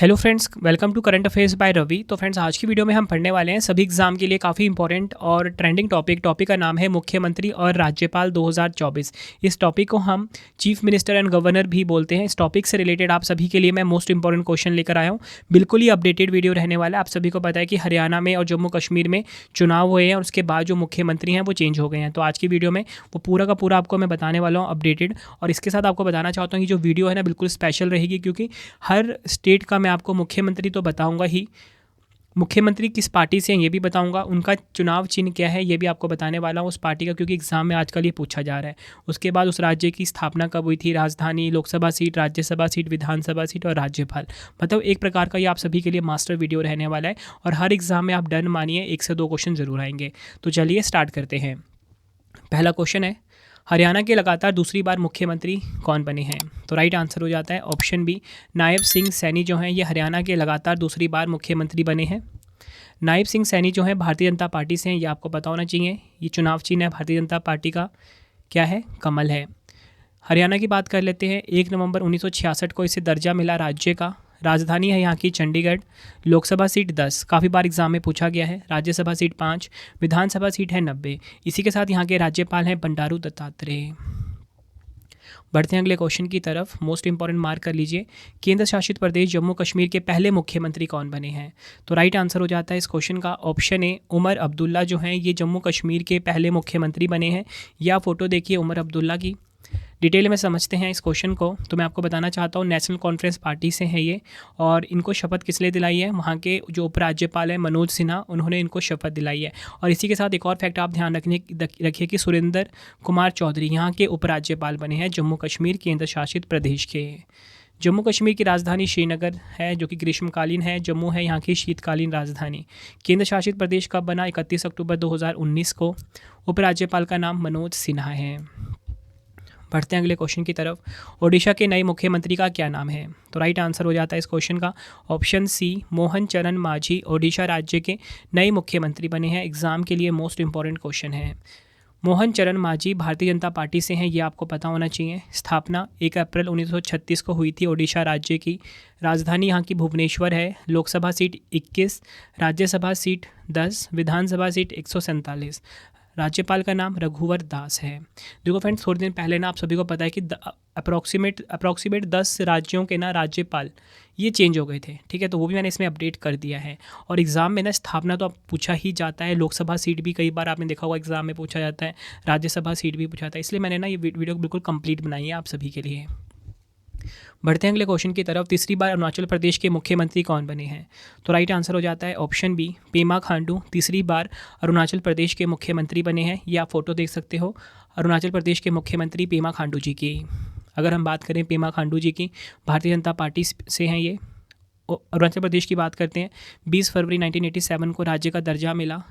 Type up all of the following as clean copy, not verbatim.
Hello friends, welcome to current affairs by Ravi. तो friends, आज की वीडियो में हम पढ़ने वाले हैं सभी एग्जाम के लिए काफ़ी इंपॉर्टेंट और ट्रेंडिंग टॉपिक का नाम है मुख्यमंत्री और राज्यपाल 2024। इस टॉपिक को हम चीफ मिनिस्टर एंड गवर्नर भी बोलते हैं। इस टॉपिक से रिलेटेड आप सभी के लिए मैं मोस्ट इंपॉर्टेंट क्वेश्चन लेकर आया हूँ। बिल्कुल ही अपडेटेड वीडियो रहने वाला है। आप सभी को पता है कि हरियाणा में और जम्मू कश्मीर में चुनाव हुए हैं और उसके बाद जो मुख्यमंत्री हैं वो चेंज हो गए हैं। तो आज की वीडियो में वो पूरा का पूरा आपको मैं बताने वाला हूँ अपडेटेड। और इसके साथ आपको बताना चाहता हूँ कि जो वीडियो है ना बिल्कुल स्पेशल रहेगी, क्योंकि हर स्टेट का मैं आपको मुख्यमंत्री तो बताऊंगा ही, मुख्यमंत्री किस पार्टी से हैं ये भी बताऊंगा, उनका चुनाव चिन्ह क्या है ये भी आपको बताने वाला हूँ उस पार्टी का, क्योंकि एग्जाम में आजकल ये पूछा जा रहा है। उसके बाद उस राज्य की स्थापना कब हुई थी, राजधानी, लोकसभा सीट, राज्यसभा सीट, विधानसभा सीट और राज्यपाल। मतलब एक प्रकार का ये आप सभी के लिए मास्टर वीडियो रहने वाला है और हर एग्जाम में आप डन मानिए 1 से 2 क्वेश्चन जरूर आएंगे। तो चलिए स्टार्ट करते हैं। पहला क्वेश्चन है, हरियाणा के लगातार दूसरी बार मुख्यमंत्री कौन बने हैं? तो राइट आंसर हो जाता है ऑप्शन बी, नायब सिंह सैनी जो हैं ये हरियाणा के लगातार दूसरी बार मुख्यमंत्री बने हैं। नायब सिंह सैनी जो हैं भारतीय जनता पार्टी से हैं, ये आपको पता होना चाहिए। ये चुनाव चिन्ह है भारतीय जनता पार्टी का, क्या है? कमल है। हरियाणा की बात कर लेते हैं। 1 नवंबर 1966 को इसे दर्जा मिला राज्य का। राजधानी है यहाँ की चंडीगढ़। लोकसभा सीट 10, काफ़ी बार एग्जाम में पूछा गया है। राज्यसभा सीट 5, विधानसभा सीट है 90। इसी के साथ यहाँ के राज्यपाल हैं बंडारू दत्तात्रेय। बढ़ते हैं अगले क्वेश्चन की तरफ। मोस्ट इंपॉर्टेंट मार्क कर लीजिए, केंद्र शासित प्रदेश जम्मू कश्मीर के पहले मुख्यमंत्री कौन बने हैं? तो राइट आंसर हो जाता है इस क्वेश्चन का ऑप्शन ए, उमर अब्दुल्ला जो हैं ये जम्मू कश्मीर के पहले मुख्यमंत्री बने हैं। या फोटो देखिए उमर अब्दुल्ला की। डिटेल में समझते हैं इस क्वेश्चन को। तो मैं आपको बताना चाहता हूँ नेशनल कॉन्फ्रेंस पार्टी से हैं ये, और इनको शपथ किस लिए दिलाई है? वहाँ के जो उपराज्यपाल हैं मनोज सिन्हा, उन्होंने इनको शपथ दिलाई है। और इसी के साथ एक और फैक्ट आप ध्यान रखिए कि सुरेंद्र कुमार चौधरी यहाँ के उपराज्यपाल बने हैं जम्मू कश्मीर केंद्र शासित प्रदेश के। जम्मू कश्मीर की राजधानी श्रीनगर है जो कि ग्रीष्मकालीन है। जम्मू है यहाँ की शीतकालीन राजधानी। केंद्र शासित प्रदेश कब बना? 31 अक्टूबर 2019 को। उपराज्यपाल का नाम मनोज सिन्हा है। बढ़ते हैं अगले क्वेश्चन की तरफ। ओडिशा के नए मुख्यमंत्री का क्या नाम है? तो राइट आंसर हो जाता है इस क्वेश्चन का ऑप्शन सी, मोहन चरण मांझी ओडिशा राज्य के नए मुख्यमंत्री बने हैं। एग्जाम के लिए मोस्ट इंपॉर्टेंट क्वेश्चन है। मोहन चरण मांझी भारतीय जनता पार्टी से हैं, ये आपको पता होना चाहिए। स्थापना 1 अप्रैल 1936 को हुई थी ओडिशा राज्य की। राजधानी यहाँ की भुवनेश्वर है। लोकसभा सीट 21, राज्यसभा सीट 10, विधानसभा सीट 147। राज्यपाल का नाम रघुवर दास है। देखो फ्रेंड्स, थोड़े दिन पहले ना आप सभी को पता है कि अप्रॉक्सीमेट 10 राज्यों के ना राज्यपाल ये चेंज हो गए थे। ठीक है, तो वो भी मैंने इसमें अपडेट कर दिया है। और एग्ज़ाम में ना स्थापना तो अब पूछा ही जाता है, लोकसभा सीट भी कई बार आपने देखा होगा एग्ज़ाम में पूछा जाता है, राज्यसभा सीट भी पूछा जाता है। इसलिए मैंने ना ये वीडियो बिल्कुल कंप्लीट बनाई है आप सभी के लिए। बढ़ते हैं अगले क्वेश्चन की तरफ। तीसरी बार अरुणाचल प्रदेश के मुख्यमंत्री कौन बने हैं? तो राइट आंसर हो जाता है ऑप्शन बी, पेमा खांडू तीसरी बार अरुणाचल प्रदेश के मुख्यमंत्री बने हैं। ये आप फोटो देख सकते हो अरुणाचल प्रदेश के मुख्यमंत्री पेमा खांडू जी की। अगर हम बात करें पेमा खांडू जी की, भारतीय जनता पार्टी से हैं ये। अरुणाचल प्रदेश की बात करते हैं। 20 फरवरी 1987 को राज्य का दर्जा मिला।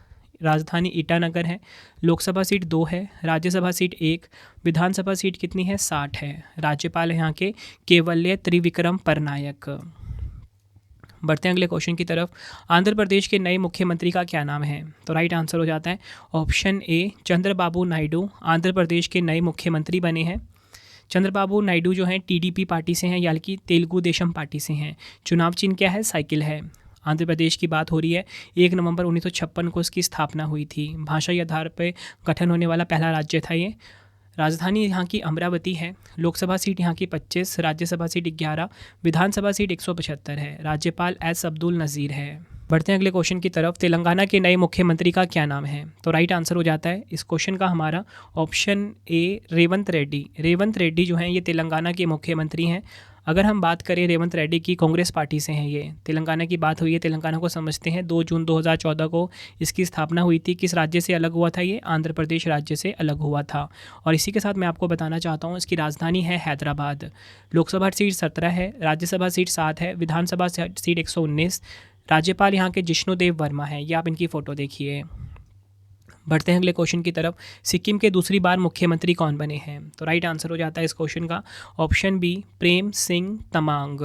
राजधानी ईटानगर है। लोकसभा सीट 2 है, राज्यसभा सीट 1, विधानसभा सीट कितनी है? 60 है। राज्यपाल है यहाँ के केवल्य त्रिविक्रम परनायक। बढ़ते हैं अगले क्वेश्चन की तरफ। आंध्र प्रदेश के नए मुख्यमंत्री का क्या नाम है? तो राइट आंसर हो जाता है ऑप्शन ए, चंद्रबाबू नायडू आंध्र प्रदेश के नए मुख्यमंत्री बने हैं। चंद्रबाबू नायडू जो हैं टीडीपी पार्टी से हैं, यानी कि तेलुगु देशम पार्टी से हैं। चुनाव चिन्ह क्या है? साइकिल है। आंध्र प्रदेश की बात हो रही है। 1 नवंबर 1956 को इसकी स्थापना हुई थी। भाषाई आधार पर गठन होने वाला पहला राज्य था ये। राजधानी यहाँ की अमरावती है। लोकसभा सीट यहाँ की 25, राज्यसभा सीट 11, विधानसभा सीट 175 है। राज्यपाल एस अब्दुल नज़ीर है। बढ़ते हैं अगले क्वेश्चन की तरफ। तेलंगाना के नए मुख्यमंत्री का क्या नाम है? तो राइट आंसर हो जाता है इस क्वेश्चन का हमारा ऑप्शन ए, रेवंत रेड्डी। रेवंत रेड्डी जो हैं ये तेलंगाना के मुख्यमंत्री हैं। अगर हम बात करें रेवंत रेड्डी की, कांग्रेस पार्टी से हैं ये। तेलंगाना की बात हुई है, तेलंगाना को समझते हैं। 2 जून 2014 को इसकी स्थापना हुई थी। किस राज्य से अलग हुआ था ये? आंध्र प्रदेश राज्य से अलग हुआ था। और इसी के साथ मैं आपको बताना चाहता हूँ इसकी राजधानी है हैदराबाद। लोकसभा सीट 17 है, राज्यसभा सीट 7 है, विधानसभा सीट 119। राज्यपाल यहाँ के जिष्णुदेव वर्मा है। ये आप इनकी फ़ोटो देखिए। बढ़ते हैं अगले क्वेश्चन की तरफ। सिक्किम के दूसरी बार मुख्यमंत्री कौन बने हैं? तो राइट आंसर हो जाता है इस क्वेश्चन का ऑप्शन बी, प्रेम सिंह तमांग।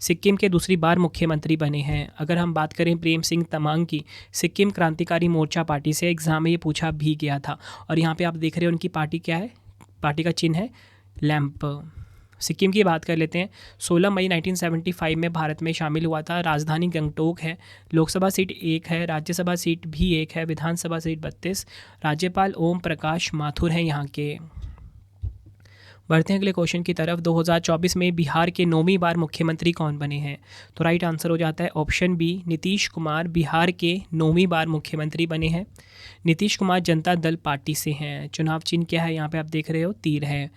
सिक्किम के दूसरी बार मुख्यमंत्री बने हैं। अगर हम बात करें प्रेम सिंह तमांग की, सिक्किम क्रांतिकारी मोर्चा पार्टी से एग्जाम में ये पूछा भी गया था। और यहाँ पे आप देख रहे हो उनकी पार्टी क्या है? पार्टी का चिन्ह है लैंप। सिक्किम की बात कर लेते हैं। 16 मई 1975 में भारत में शामिल हुआ था। राजधानी गंगटोक है। लोकसभा सीट 1 है, राज्यसभा सीट भी 1 है, विधानसभा सीट 32। राज्यपाल ओम प्रकाश माथुर हैं यहाँ के। बढ़ते हैं अगले क्वेश्चन की तरफ। 2024 में बिहार के 9वीं बार मुख्यमंत्री कौन बने हैं? तो राइट आंसर हो जाता है ऑप्शन बी, नीतीश कुमार बिहार के 9वीं बार मुख्यमंत्री बने हैं। नीतीश कुमार जनता दल पार्टी से हैं। चुनाव चिन्ह क्या है? यहाँ पे आप देख रहे हो तीर है।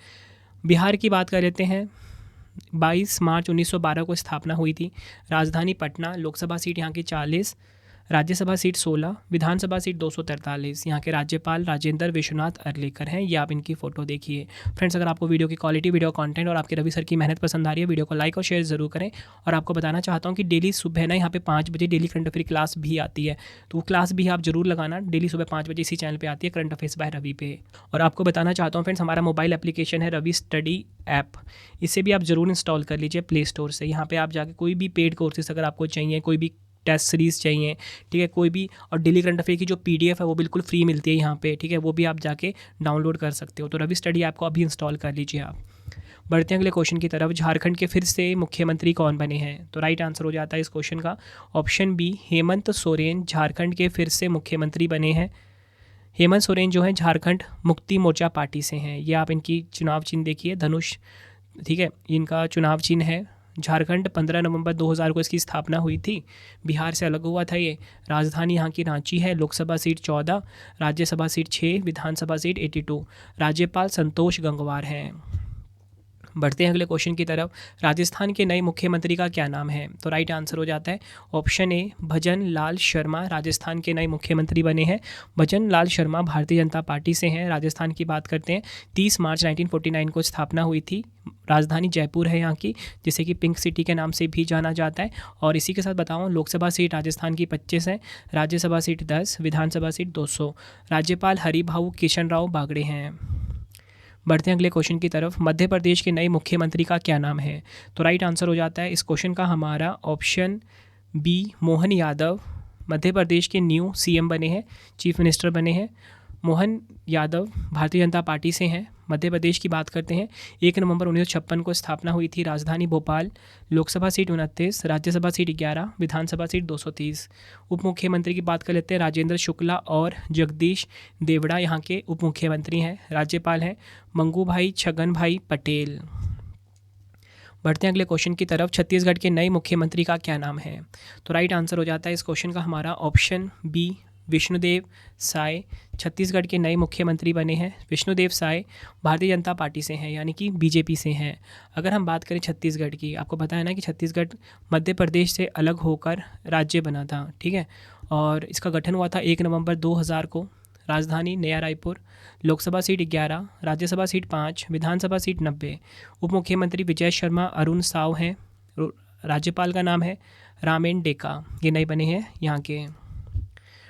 बिहार की बात कर लेते हैं। 22 मार्च 1912 को स्थापना हुई थी। राजधानी पटना। लोकसभा सीट यहाँ की 40, राज्यसभा सीट 16, विधानसभा सीट 243। यहाँ के राज्यपाल राजेंद्र विश्वनाथ अर्लेकर हैं। ये आप इनकी फ़ोटो देखिए। फ्रेंड्स, अगर आपको वीडियो की क्वालिटी, वीडियो कंटेंट और आपके रवि सर की मेहनत पसंद आ रही है, वीडियो को लाइक और शेयर ज़रूर करें। और आपको बताना चाहता हूँ कि डेली सुबह ना यहाँ पे 5 बजे डेली करंट अफेयर क्लास भी आती है, तो वो क्लास भी आप जरूर लगाना। डेली सुबह 5 बजे इसी चैनल पर आती है, करंट अफेयर्स बाय रवि पे। और आपको बताना चाहता हूँ फ्रेंड्स, हमारा मोबाइल एप्लीकेशन है रवि स्टडी ऐप। इसे भी आप ज़रूर इंस्टॉल कर लीजिए प्ले स्टोर से। यहाँ पे आप जाके कोई भी पेड कोर्सेज अगर आपको चाहिए, कोई भी टेस्ट सीरीज़ चाहिए, ठीक है, कोई भी, और डेली करंट अफेयर की जो PDF है वो बिल्कुल फ्री मिलती है यहाँ पे, ठीक है, वो भी आप जाके डाउनलोड कर सकते हो। तो रवि स्टडी ऐप को अभी इंस्टॉल कर लीजिए आप। बढ़ते हैं अगले क्वेश्चन की तरफ। झारखंड के फिर से मुख्यमंत्री कौन बने हैं? तो राइट आंसर हो जाता है इस क्वेश्चन का ऑप्शन बी, हेमंत सोरेन झारखंड के फिर से मुख्यमंत्री बने हैं। हेमंत सोरेन जो है झारखंड मुक्ति मोर्चा पार्टी से हैं। ये आप इनकी चुनाव चिन्ह देखिए, धनुष, ठीक है, इनका चुनाव चिन्ह है। झारखंड 15 नवंबर 2000 को इसकी स्थापना हुई थी। बिहार से अलग हुआ था ये। राजधानी यहाँ की रांची है। लोकसभा सीट 14, राज्यसभा सीट 6, विधानसभा सीट 82। राज्यपाल संतोष गंगवार हैं। बढ़ते हैं अगले क्वेश्चन की तरफ। राजस्थान के नए मुख्यमंत्री का क्या नाम है? तो राइट आंसर हो जाता है ऑप्शन ए, भजन लाल शर्मा राजस्थान के नए मुख्यमंत्री बने हैं। भजन लाल शर्मा भारतीय जनता पार्टी से हैं। राजस्थान की बात करते हैं। 30 मार्च 1949 को स्थापना हुई थी। राजधानी जयपुर है यहाँ की, जिसे कि पिंक सिटी के नाम से भी जाना जाता है। और इसी के साथ बताऊँ, लोकसभा सीट राजस्थान की 25 है, राज्यसभा सीट 10, विधानसभा सीट 200। राज्यपाल हरिभाऊ किशन राव बागड़े हैं। बढ़ते हैं अगले क्वेश्चन की तरफ। मध्य प्रदेश के नए मुख्यमंत्री का क्या नाम है? तो राइट आंसर हो जाता है इस क्वेश्चन का हमारा ऑप्शन बी, मोहन यादव मध्य प्रदेश के न्यू CM बने हैं, चीफ मिनिस्टर बने हैं। मोहन यादव भारतीय जनता पार्टी से हैं। मध्य प्रदेश की बात करते हैं। 1 नवंबर 1956 को स्थापना हुई थी। राजधानी भोपाल। लोकसभा सीट 29, राज्यसभा सीट 11, विधानसभा सीट 230। उप मुख्यमंत्री की बात कर लेते हैं। राजेंद्र शुक्ला और जगदीश देवड़ा यहाँ के उप मुख्यमंत्री हैं। राज्यपाल हैं मंगू भाई छगन भाई पटेल। बढ़ते हैं अगले क्वेश्चन की तरफ। छत्तीसगढ़ के नए मुख्यमंत्री का क्या नाम है? तो राइट आंसर हो जाता है इस क्वेश्चन का हमारा ऑप्शन बी, विष्णुदेव साय छत्तीसगढ़ के नए मुख्यमंत्री बने हैं। विष्णुदेव साय भारतीय जनता पार्टी से हैं, यानी कि BJP से हैं। अगर हम बात करें छत्तीसगढ़ की, आपको पता है ना कि छत्तीसगढ़ मध्य प्रदेश से अलग होकर राज्य बना था, ठीक है, और इसका गठन हुआ था 1 नवंबर 2000 को। राजधानी नया रायपुर। लोकसभा सीट 11, राज्यसभा सीट 5, विधानसभा सीट 90। उप मुख्यमंत्री विजय शर्मा अरुण साव हैं। राज्यपाल का नाम है रामेन डेका। ये नए बने हैं यहाँ के।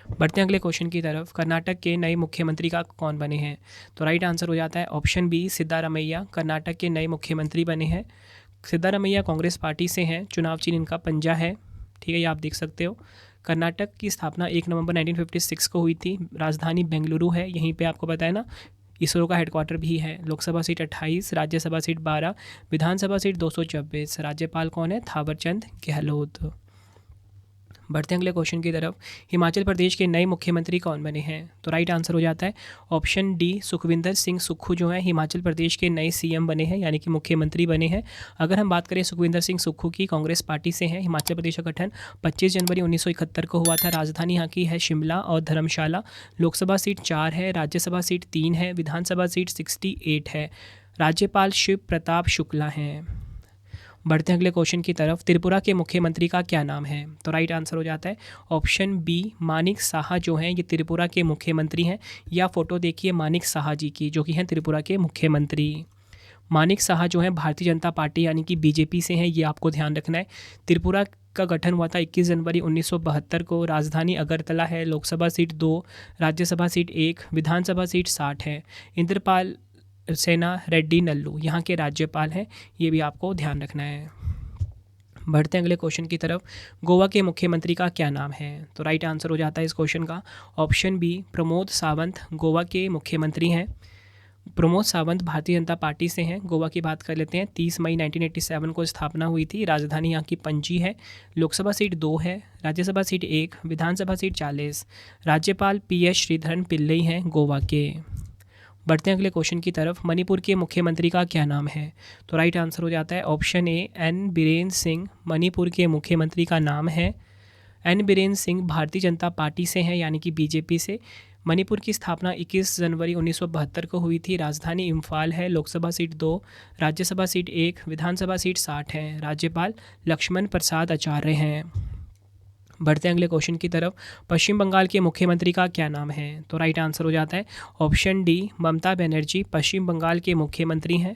बढ़ते हैं अगले क्वेश्चन की तरफ। कर्नाटक के नए मुख्यमंत्री का कौन बने हैं? तो राइट आंसर हो जाता है ऑप्शन बी, सिद्धारमैया कर्नाटक के नए मुख्यमंत्री बने हैं। सिद्धारमैया कांग्रेस पार्टी से हैं। चुनाव चिन्ह इनका पंजा है, ठीक है, ये आप देख सकते हो। कर्नाटक की स्थापना 1 नवंबर 1956 को हुई थी। राजधानी बेंगलुरु है। यहीं पे आपको पता है ना इसरो का हेडक्वार्टर भी है। लोकसभा सीट 28, राज्यसभा सीट 12, विधानसभा सीट 224। राज्यपाल कौन है? थावरचंद गहलोत। बढ़ते हैं अगले क्वेश्चन की तरफ। हिमाचल प्रदेश के नए मुख्यमंत्री कौन बने हैं? तो राइट आंसर हो जाता है ऑप्शन डी, सुखविंदर सिंह सुक्खू जो है हिमाचल प्रदेश के नए CM बने हैं, यानी कि मुख्यमंत्री बने हैं। अगर हम बात करें सुखविंदर सिंह सुक्खू की, कांग्रेस पार्टी से हैं। हिमाचल प्रदेश का गठन 25 जनवरी 1971 को हुआ था। राजधानी यहाँ की है शिमला और धर्मशाला। लोकसभा सीट 4 है, राज्यसभा सीट 3 है, विधानसभा सीट 68 है। राज्यपाल शिव प्रताप शुक्ला हैं। बढ़ते हैं अगले क्वेश्चन की तरफ। त्रिपुरा के मुख्यमंत्री का क्या नाम है? तो राइट आंसर हो जाता है ऑप्शन बी, मानिक साहा जो हैं ये त्रिपुरा के मुख्यमंत्री हैं। या फोटो देखिए मानिक साहा जी की, जो कि हैं त्रिपुरा के मुख्यमंत्री। मानिक साहा जो हैं भारतीय जनता पार्टी यानी कि BJP से हैं, ये आपको ध्यान रखना है। त्रिपुरा का गठन हुआ था 21 जनवरी 1972 को। राजधानी अगरतला है। लोकसभा सीट 2, राज्यसभा सीट 1, विधानसभा सीट 60 है। इंद्रपाल सेना रेड्डी नल्लू यहाँ के राज्यपाल हैं, ये भी आपको ध्यान रखना है। बढ़ते हैं अगले क्वेश्चन की तरफ। गोवा के मुख्यमंत्री का क्या नाम है? तो राइट आंसर हो जाता है इस क्वेश्चन का ऑप्शन बी, प्रमोद सावंत गोवा के मुख्यमंत्री हैं। प्रमोद सावंत भारतीय जनता पार्टी से हैं। गोवा की बात कर लेते हैं। 30 मई 1987 को स्थापना हुई थी। राजधानी यहाँ की पणजी है। लोकसभा सीट 2 है, राज्यसभा सीट 1, विधानसभा सीट 40। राज्यपाल PS श्रीधरन पिल्लई हैं गोवा के। बढ़ते हैं अगले क्वेश्चन की तरफ। मणिपुर के मुख्यमंत्री का क्या नाम है? तो राइट आंसर हो जाता है option A N Biren Singh. Manipur के मुख्यमंत्री का नाम है एन बीरेन सिंह। भारतीय जनता पार्टी से हैं, यानी कि बीजेपी से। मणिपुर की स्थापना 21 जनवरी 1972 को हुई थी। राजधानी इम्फाल है। लोकसभा सीट 2, राज्यसभा सीट 1, विधानसभा सीट 60 है। राज्यपाल लक्ष्मण प्रसाद आचार्य हैं। बढ़ते हैं अगले क्वेश्चन की तरफ। पश्चिम बंगाल के मुख्यमंत्री का क्या नाम है? तो राइट आंसर हो जाता है ऑप्शन डी ममता बनर्जी पश्चिम बंगाल के मुख्यमंत्री हैं।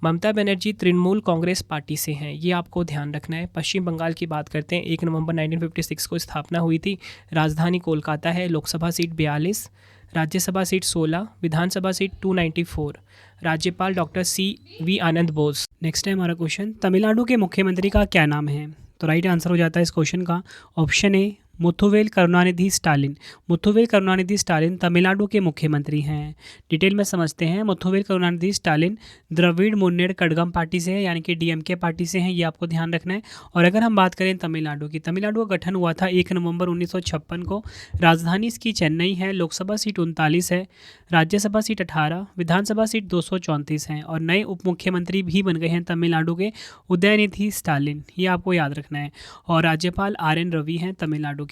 ममता बनर्जी तृणमूल कांग्रेस पार्टी से हैं, ये आपको ध्यान रखना है। पश्चिम बंगाल की बात करते हैं। 1 नवंबर 1956 को स्थापना हुई थी। राजधानी कोलकाता है। लोकसभा सीट 42, राज्यसभा सीट 16, विधानसभा सीट 294। राज्यपाल डॉक्टर CV आनंद बोस। नेक्स्ट है हमारा क्वेश्चन। तमिलनाडु के मुख्यमंत्री का क्या नाम है? तो राइट आंसर हो जाता है इस क्वेश्चन का option A Muthuvel Karunanidhi Stalin. Muthuvel Karunanidhi Stalin Tamil Nadu के मुख्यमंत्री हैं। डिटेल में समझते हैं। मुथुवेल करुणानिधि स्टालिन द्रविड़ मुन्नेर कड़गम पार्टी से है, यानी कि DMK पार्टी से हैं, ये आपको ध्यान रखना है। और अगर हम बात करें तमिलनाडु की, तमिलनाडु का गठन हुआ था 1 नवंबर 1956 को। राजधानी इसकी चेन्नई है। लोकसभा सीट 39 है, राज्यसभा सीट 18, विधानसभा सीट 234 हैं। और नए उप मुख्यमंत्री भी बन गए हैं तमिलनाडु के, उदयनिधि स्टालिन, ये आपको याद रखना है। और राज्यपाल RN रवि हैं तमिलनाडु के।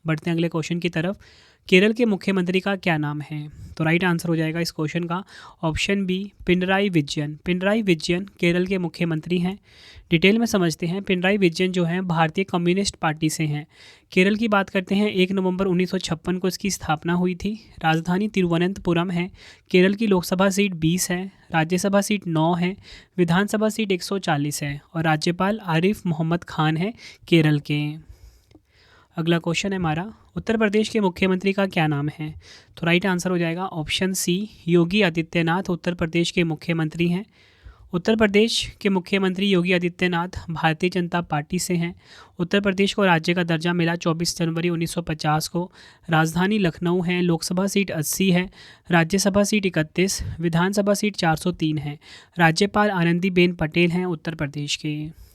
बढ़ते हैं अगले क्वेश्चन की तरफ। केरल के मुख्यमंत्री का क्या नाम है? तो राइट आंसर हो जाएगा इस क्वेश्चन का ऑप्शन बी पिनराई विजयन। पिनराई विजयन केरल के मुख्यमंत्री हैं। डिटेल में समझते हैं। पिनराई विजयन जो हैं भारतीय कम्युनिस्ट पार्टी से हैं। केरल की बात करते हैं। 1 नवंबर 1956 को इसकी स्थापना हुई थी। राजधानी तिरुवनंतपुरम है। केरल की लोकसभा सीट 20 है, राज्यसभा सीट 9 है, विधानसभा सीट 140 है। और राज्यपाल आरिफ मोहम्मद खान है केरल के। अगला क्वेश्चन है हमारा, उत्तर प्रदेश के मुख्यमंत्री का क्या नाम है? तो राइट आंसर हो जाएगा ऑप्शन सी योगी आदित्यनाथ उत्तर प्रदेश के मुख्यमंत्री हैं। उत्तर प्रदेश के मुख्यमंत्री योगी आदित्यनाथ भारतीय जनता पार्टी से हैं। उत्तर प्रदेश को राज्य का दर्जा मिला 24 जनवरी 1950 को। राजधानी लखनऊ है। लोकसभा सीट 80 है, राज्यसभा सीट 31, विधानसभा सीट 403 है। राज्यपाल आनंदीबेन पटेल हैं उत्तर प्रदेश के।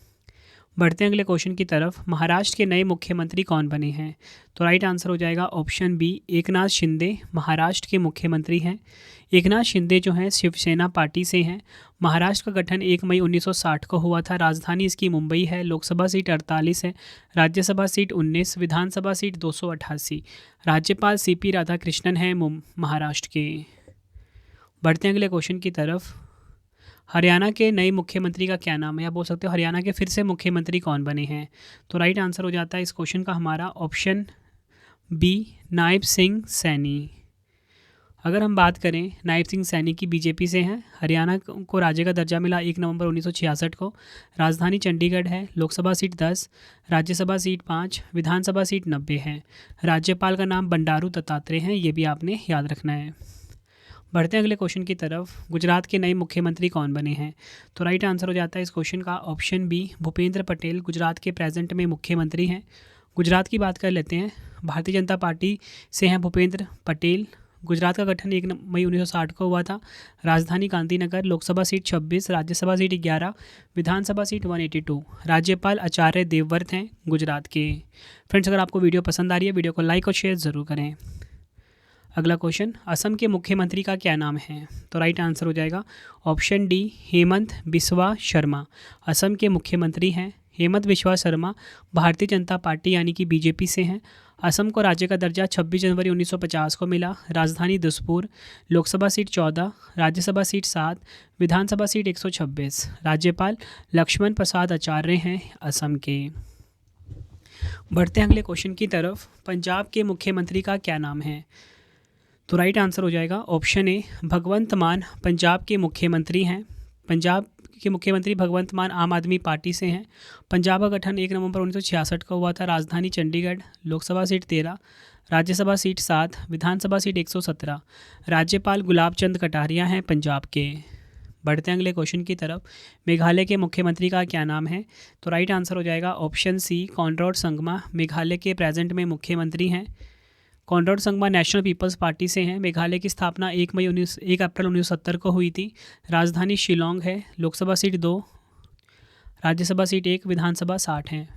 बढ़ते हैं अगले क्वेश्चन की तरफ। महाराष्ट्र के नए मुख्यमंत्री कौन बने हैं? तो राइट आंसर हो जाएगा ऑप्शन बी एकनाथ शिंदे महाराष्ट्र के मुख्यमंत्री हैं। एकनाथ शिंदे जो हैं शिवसेना पार्टी से हैं। महाराष्ट्र का गठन 1 मई 1960 को हुआ था। राजधानी इसकी मुंबई है। लोकसभा सीट 48 है, राज्यसभा सीट 19, विधानसभा सीट 288। राज्यपाल CP राधाकृष्णन हैं महाराष्ट्र के। बढ़ते हैं अगले क्वेश्चन की तरफ। हरियाणा के नए मुख्यमंत्री का क्या नाम है? या बोल सकते हो हरियाणा के फिर से मुख्यमंत्री कौन बने हैं? तो राइट आंसर हो जाता है इस क्वेश्चन का हमारा ऑप्शन बी नायब सिंह सैनी। अगर हम बात करें, नायब सिंह सैनी की बीजेपी से हैं। हरियाणा को राज्य का दर्जा मिला 1 नवंबर 1966 को। राजधानी चंडीगढ़ है। लोकसभा सीट 10, राज्यसभा सीट 5, विधानसभा सीट 90 है। राज्यपाल का नाम बंडारू दत्तात्रेय हैं, ये भी आपने याद रखना है। बढ़ते हैं अगले क्वेश्चन की तरफ। गुजरात के नए मुख्यमंत्री कौन बने हैं? तो राइट आंसर हो जाता है इस क्वेश्चन का ऑप्शन बी भूपेंद्र पटेल गुजरात के प्रेजेंट में मुख्यमंत्री हैं। गुजरात की बात कर लेते हैं। भारतीय जनता पार्टी से हैं भूपेंद्र पटेल। गुजरात का गठन 1 मई 1960 को हुआ था। राजधानी गांधीनगर। लोकसभा सीट 26, राज्यसभा सीट 11, विधानसभा सीट 182। राज्यपाल आचार्य देवव्रत हैं गुजरात के। फ्रेंड्स, अगर आपको वीडियो पसंद आ रही है, वीडियो को लाइक और शेयर ज़रूर करें। अगला क्वेश्चन, असम के मुख्यमंत्री का क्या नाम है? तो राइट आंसर हो जाएगा ऑप्शन डी हेमंत बिस्वा शर्मा। असम के मुख्यमंत्री हैं हेमंत बिस्वा शर्मा। भारतीय जनता पार्टी यानी कि बीजेपी से हैं। असम को राज्य का दर्जा 26 जनवरी 1950 को मिला। राजधानी दिसपुर। लोकसभा सीट 14, राज्यसभा सीट 7, विधानसभा सीट 126। राज्यपाल लक्ष्मण प्रसाद आचार्य हैं असम के। बढ़ते हैं अगले क्वेश्चन की तरफ। पंजाब के मुख्यमंत्री का क्या नाम है? तो राइट आंसर हो जाएगा ऑप्शन ए भगवंत मान पंजाब के मुख्यमंत्री हैं। पंजाब के मुख्यमंत्री भगवंत मान आम आदमी पार्टी से हैं। पंजाब का गठन 1 नवंबर 1966 को हुआ था। राजधानी चंडीगढ़। लोकसभा सीट 13, राज्यसभा सीट 7, विधानसभा सीट 117। राज्यपाल गुलाब चंद कटारिया हैं पंजाब के। बढ़ते हैं अगले क्वेश्चन की तरफ। मेघालय के मुख्यमंत्री का क्या नाम है? तो राइट आंसर हो जाएगा option C Conrad Sangma Meghalaya के प्रेजेंट में मुख्यमंत्री हैं। कॉनराड संगमा नेशनल पीपल्स पार्टी से हैं। मेघालय की स्थापना 1 अप्रैल 1970 को हुई थी। राजधानी शिलोंग है। लोकसभा सीट 2, राज्यसभा सीट 1, विधानसभा 60 हैं।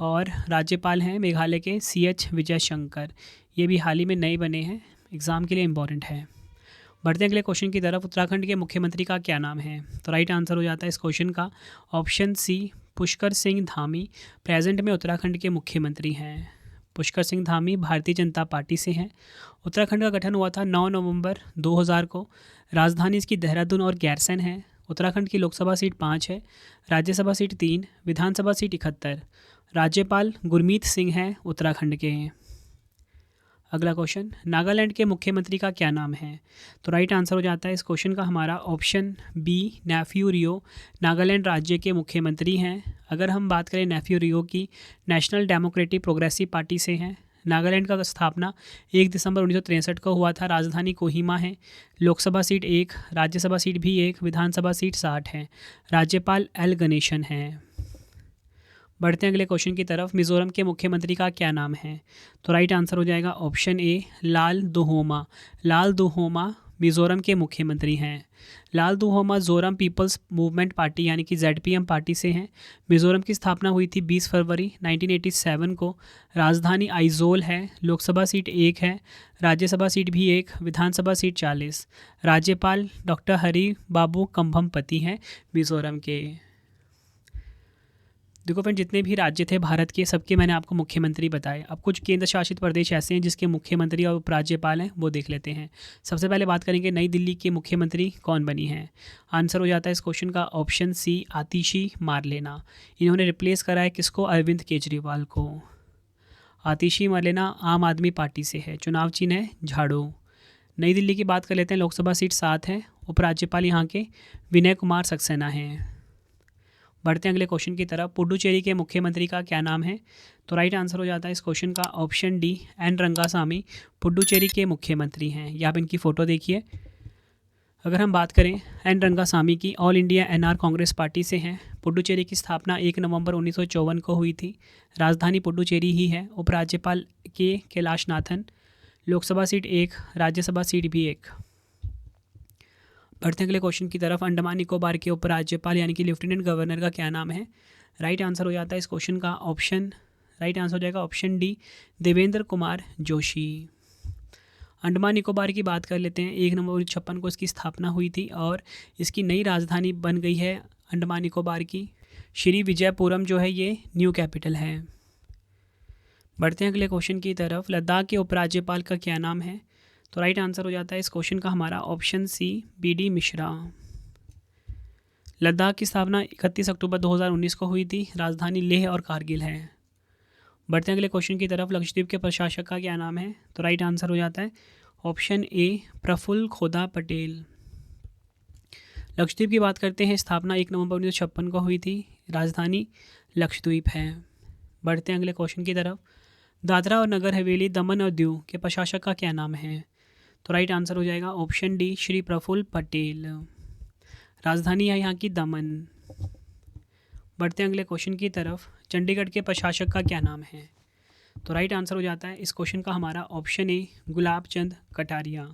और राज्यपाल हैं मेघालय के CH विजय शंकर। ये भी हाल ही में नए बने हैं, एग्ज़ाम के लिए इम्पॉर्टेंट है। बढ़ते हैं अगले क्वेश्चन की तरफ। उत्तराखंड के मुख्यमंत्री का क्या नाम है? तो राइट आंसर हो जाता है इस क्वेश्चन का option C, Pushkar Singh Dhami. Present में उत्तराखंड के मुख्यमंत्री हैं। पुष्कर सिंह धामी भारतीय जनता पार्टी से हैं। उत्तराखंड का गठन हुआ था 9 नवंबर 2000 को। राजधानी इसकी देहरादून और गैरसैंण है। उत्तराखंड की लोकसभा सीट 5 है, राज्यसभा सीट 3, विधानसभा सीट 71। राज्यपाल गुरमीत सिंह हैं उत्तराखंड के। अगला क्वेश्चन, नागालैंड के मुख्यमंत्री का क्या नाम है? तो राइट आंसर हो जाता है इस क्वेश्चन का हमारा ऑप्शन बी, नेफ्यू रियो। नागालैंड राज्य के मुख्यमंत्री हैं। अगर हम बात करें नेफ्यू रियो की, नेशनल डेमोक्रेटिक प्रोग्रेसिव पार्टी से हैं। नागालैंड का स्थापना 1 दिसंबर 1963 को हुआ था। राजधानी कोहिमा है। लोकसभा सीट 1, राज्यसभा सीट भी 1, विधानसभा सीट 60 है। राज्यपाल एल गणेशन हैं। बढ़ते हैं अगले क्वेश्चन की तरफ। मिजोरम के मुख्यमंत्री का क्या नाम है? तो राइट आंसर हो जाएगा ऑप्शन ए, लाल दुहोमा। लाल दुहोमा मिजोरम के मुख्यमंत्री हैं। लाल दुहोमा जोरम पीपल्स मूवमेंट पार्टी यानी कि ZPM पार्टी से हैं। मिजोरम की स्थापना हुई थी 20 फरवरी 1987 को। राजधानी आइजोल है। लोकसभा सीट 1 है, राज्यसभा सीट भी 1, विधानसभा सीट 40। राज्यपाल डॉक्टर हरी बाबू कंभमपति हैं मिजोरम के। देखो फ्रेंड, जितने भी राज्य थे भारत के, सबके मैंने आपको मुख्यमंत्री बताए। अब कुछ केंद्र शासित प्रदेश ऐसे हैं जिसके मुख्यमंत्री और उपराज्यपाल हैं, वो देख लेते हैं। सबसे पहले बात करेंगे नई दिल्ली के मुख्यमंत्री कौन बनी हैं। आंसर हो जाता है इस क्वेश्चन का ऑप्शन सी, आतिशी मारलेना। इन्होंने रिप्लेस करा है किसको? अरविंद केजरीवाल को। आतिशी मारलेना आम आदमी पार्टी से है। चुनाव चिन्ह है झाड़ू। नई दिल्ली की बात कर लेते हैं। लोकसभा सीट 7 है। उपराज्यपाल यहाँ के विनय कुमार सक्सेना हैं। बढ़ते हैं अगले क्वेश्चन की तरफ। पुडुचेरी के मुख्यमंत्री का क्या नाम है? तो राइट आंसर हो जाता है इस क्वेश्चन का option D, N Rangasamy Puducherry के मुख्यमंत्री हैं। यहाँ पर इनकी फ़ोटो देखिए। अगर हम बात करें एन रंगासामी की, all India NR Congress party से हैं। पुडुचेरी की स्थापना 1 नवंबर 1954 को हुई थी। राजधानी पुडुचेरी ही है। उपराज्यपाल के कैलाशनाथन। लोकसभा सीट 1, राज्यसभा सीट भी 1। बढ़ते हैं अगले क्वेश्चन की तरफ। अंडमान निकोबार के उपराज्यपाल यानी कि लेफ्टिनेंट गवर्नर का क्या नाम है? राइट आंसर हो जाता है इस क्वेश्चन का राइट आंसर हो जाएगा ऑप्शन डी, देवेंद्र कुमार जोशी। अंडमान निकोबार की बात कर लेते हैं। 1 नवंबर 1956 को इसकी स्थापना हुई थी और इसकी नई राजधानी बन गई है अंडमान निकोबार की श्री विजयपुरम, जो है ये न्यू कैपिटल है। बढ़ते हैं अगले क्वेश्चन की तरफ। लद्दाख के उपराज्यपाल का क्या नाम है? तो राइट आंसर हो जाता है इस क्वेश्चन का हमारा option C, BD Mishra. Ladakh की स्थापना 31 अक्टूबर 2019 को हुई थी। राजधानी लेह और कारगिल है। बढ़ते हैं अगले क्वेश्चन की तरफ। लक्षद्वीप के प्रशासक का क्या नाम है? तो राइट आंसर हो जाता है ऑप्शन ए, प्रफुल्ल खोदा पटेल। लक्षद्वीप की बात करते हैं। स्थापना 1 नवंबर 1956 को हुई थी। राजधानी लक्षद्वीप है। बढ़ते हैं अगले क्वेश्चन की तरफ। दादरा और नगर हवेली, दमन और दीव के प्रशासक का क्या नाम है? तो राइट आंसर हो जाएगा ऑप्शन डी, श्री प्रफुल्ल पटेल। राजधानी है यहाँ की दमन। बढ़ते हैं अगले क्वेश्चन की तरफ। चंडीगढ़ के प्रशासक का क्या नाम है? तो राइट आंसर हो जाता है इस क्वेश्चन का हमारा ऑप्शन ए, गुलाब चंद कटारिया।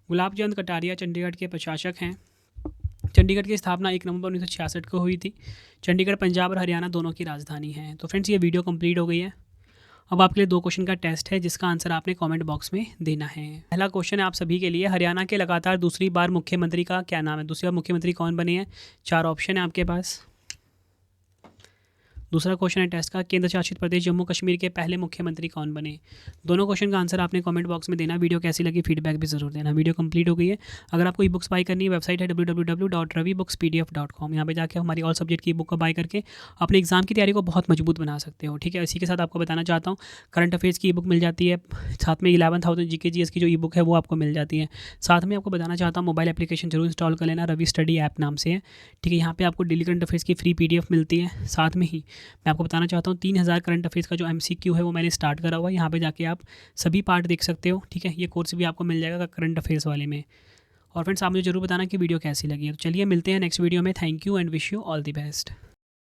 गुलाब चंद कटारिया चंडीगढ़ के प्रशासक हैं। चंडीगढ़ की स्थापना 1 नवंबर 1966 को हुई थी। चंडीगढ़ पंजाब और हरियाणा दोनों की राजधानी है। तो फ्रेंड्स, ये वीडियो कंप्लीट हो गई है। अब आपके लिए 2 क्वेश्चन का टेस्ट है जिसका आंसर आपने कमेंट बॉक्स में देना है। पहला क्वेश्चन है आप सभी के लिए। हरियाणा के लगातार दूसरी बार मुख्यमंत्री का क्या नाम है? दूसरी बार मुख्यमंत्री कौन बने हैं? 4 ऑप्शन है आपके पास। दूसरा क्वेश्चन है टेस्ट का, केंद्र शासित प्रदेश जम्मू कश्मीर के पहले मुख्यमंत्री कौन बने? दोनों क्वेश्चन का आंसर आपने कमेंट बॉक्स में देना। वीडियो कैसी लगी फीडबैक भी जरूर देना। वीडियो कंप्लीट हो गई है। अगर आपको ई बुक्स बाई करनी है, वेबसाइट है www.ravibookspdf.com। यहाँ पे जाके हमारी ऑल सब्जेक्ट की बुक को बाई करके अपने एग्जाम की तैयारी को बहुत मजबूत बना सकते हो। ठीक है, इसी के साथ आपको बताना चाहता हूँ करंट अफेयर्स की ई बुक मिल जाती है। साथ में 11,000 GK GS की जो ई बुक है वो आपको मिल जाती है। साथ में आपको बताना चाहता हूँ मोबाइल एप्लीकेशन जरूर इंस्टॉल कर लेना, रवि स्टडी ऐप नाम से है। ठीक है, यहाँ पे आपको डेली करंट अफेयर्स की फ्री PDF मिलती है। साथ में ही मैं आपको बताना चाहता हूँ 3000 करंट अफेयर्स का जो MCQ है वो मैंने स्टार्ट करा हुआ है। यहाँ पे जाके आप सभी पार्ट देख सकते हो। ठीक है, ये कोर्स भी आपको मिल जाएगा करंट अफेयर्स वाले में। और फ्रेंड्स, आप मुझे जरूर बताना कि वीडियो कैसी लगी है। तो चलिए मिलते हैं नेक्स्ट वीडियो में। Thank you and wish you all the best.